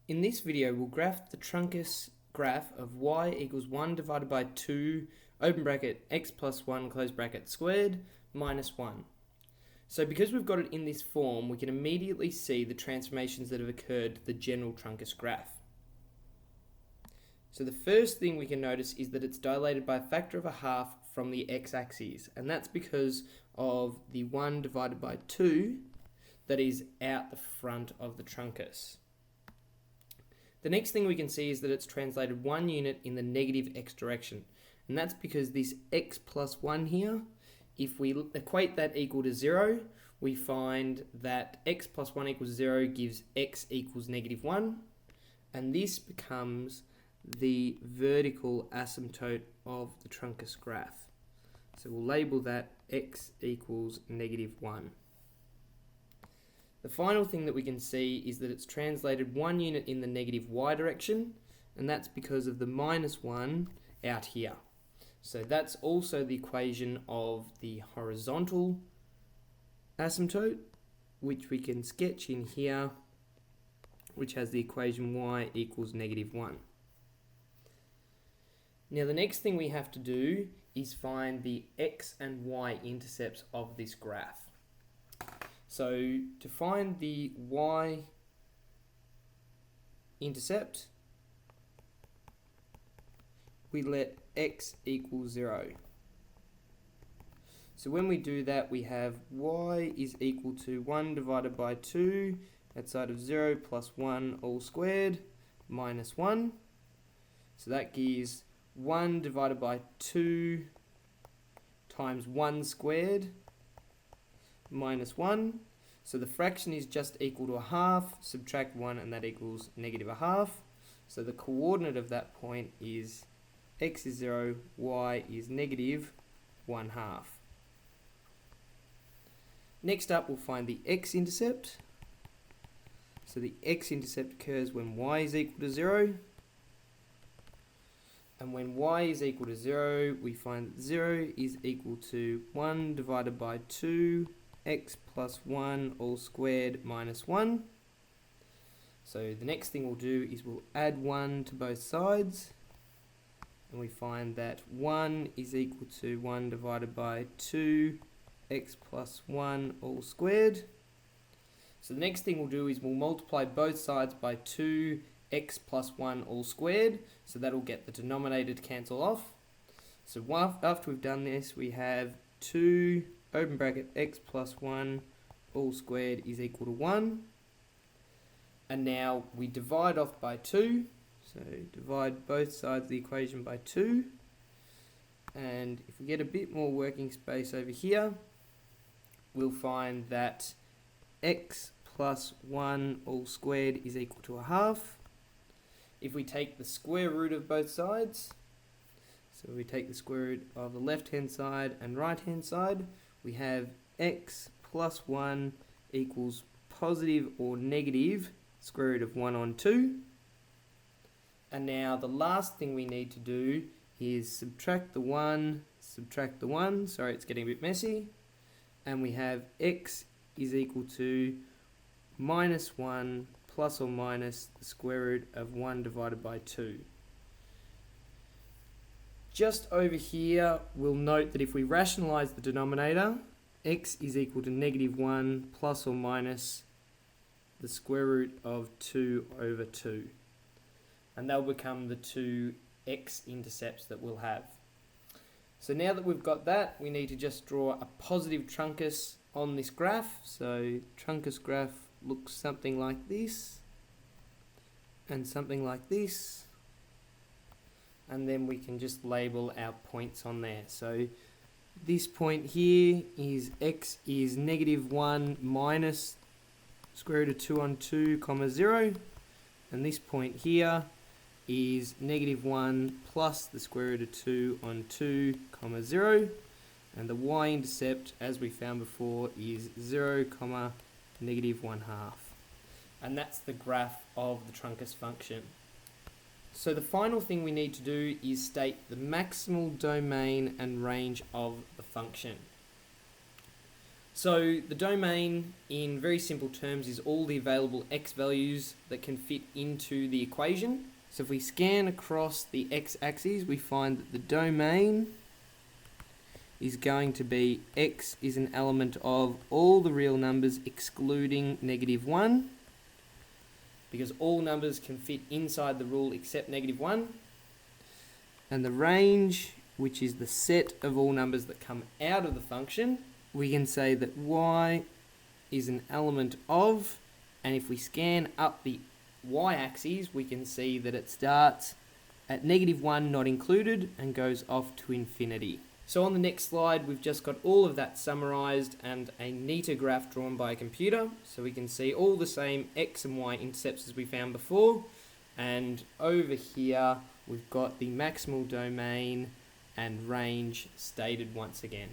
In this video, we'll graph the Truncus graph of y equals 1 divided by 2, open bracket, x plus 1, close bracket, squared, minus 1. So because we've got it in this form, we can immediately see the transformations that have occurred to the general Truncus graph. So the first thing we can notice is that it's dilated by a factor of a half from the x-axis, and that's because of the 1 divided by 2 that is out the front of the Truncus. The next thing we can see is that it's translated 1 unit in the negative x direction, and that's because this x plus 1 here, if we equate that equal to 0, we find that x plus 1 equals 0 gives x equals negative 1, and this becomes the vertical asymptote of the Truncus graph. So we'll label that x equals negative 1. The final thing that we can see is that it's translated 1 unit in the negative y direction, and that's because of the minus 1 out here. So that's also the equation of the horizontal asymptote, which we can sketch in here, which has the equation y equals negative 1. Now the next thing we have to do is find the x and y intercepts of this graph. So to find the y-intercept, we let x equal 0. So when we do that, we have y is equal to 1 divided by 2, outside of 0 plus 1 all squared, minus 1. So that gives 1 divided by 2 times 1 squared, minus 1. So the fraction is just equal to a half, subtract 1, and that equals negative a half. So the coordinate of that point is x is 0, y is negative 1 half. Next up, we'll find the x-intercept. So the x-intercept occurs when y is equal to 0. And when y is equal to 0, we find that 0 is equal to 1 divided by 2, x plus 1 all squared minus 1. So the next thing we'll do is we'll add 1 to both sides, and we find that 1 is equal to 1 divided by 2, x plus 1 all squared. So the next thing we'll do is we'll multiply both sides by 2, x plus 1 all squared, so that'll get the denominator to cancel off. So after we've done this, we have 2 open bracket x plus 1 all squared is equal to 1. And now we divide off by 2. So divide both sides of the equation by 2. And if we get a bit more working space over here, we'll find that x plus 1 all squared is equal to a half. If we take the square root of both sides, so we take the square root of the left hand side and right hand side, we have x plus 1 equals positive or negative square root of 1 on 2. And now the last thing we need to do is subtract the 1, sorry, it's getting a bit messy, and we have x is equal to minus 1 plus or minus the square root of 1 divided by 2. Just over here, we'll note that if we rationalise the denominator, x is equal to negative 1 plus or minus the square root of 2 over 2. And they'll become the two x-intercepts that we'll have. So now that we've got that, we need to just draw a positive truncus on this graph. So truncus graph looks something like this, and something like this. And then we can just label our points on there. So this point here is x is negative 1 minus square root of 2 on 2 comma 0. And this point here is negative 1 plus the square root of 2 on 2 comma 0. And the y-intercept, as we found before, is 0 comma negative 1 half. And that's the graph of the Truncus function. So the final thing we need to do is state the maximal domain and range of the function. So the domain, in very simple terms, is all the available x values that can fit into the equation. So if we scan across the x-axis, we find that the domain is going to be x is an element of all the real numbers excluding -1, because all numbers can fit inside the rule except -1. And the range, which is the set of all numbers that come out of the function, we can say that y is an element of, and if we scan up the y-axis, we can see that it starts at -1 not included and goes off to infinity. So on the next slide, we've just got all of that summarized and a neater graph drawn by a computer, so we can see all the same x and y intercepts as we found before, and over here we've got the maximal domain and range stated once again.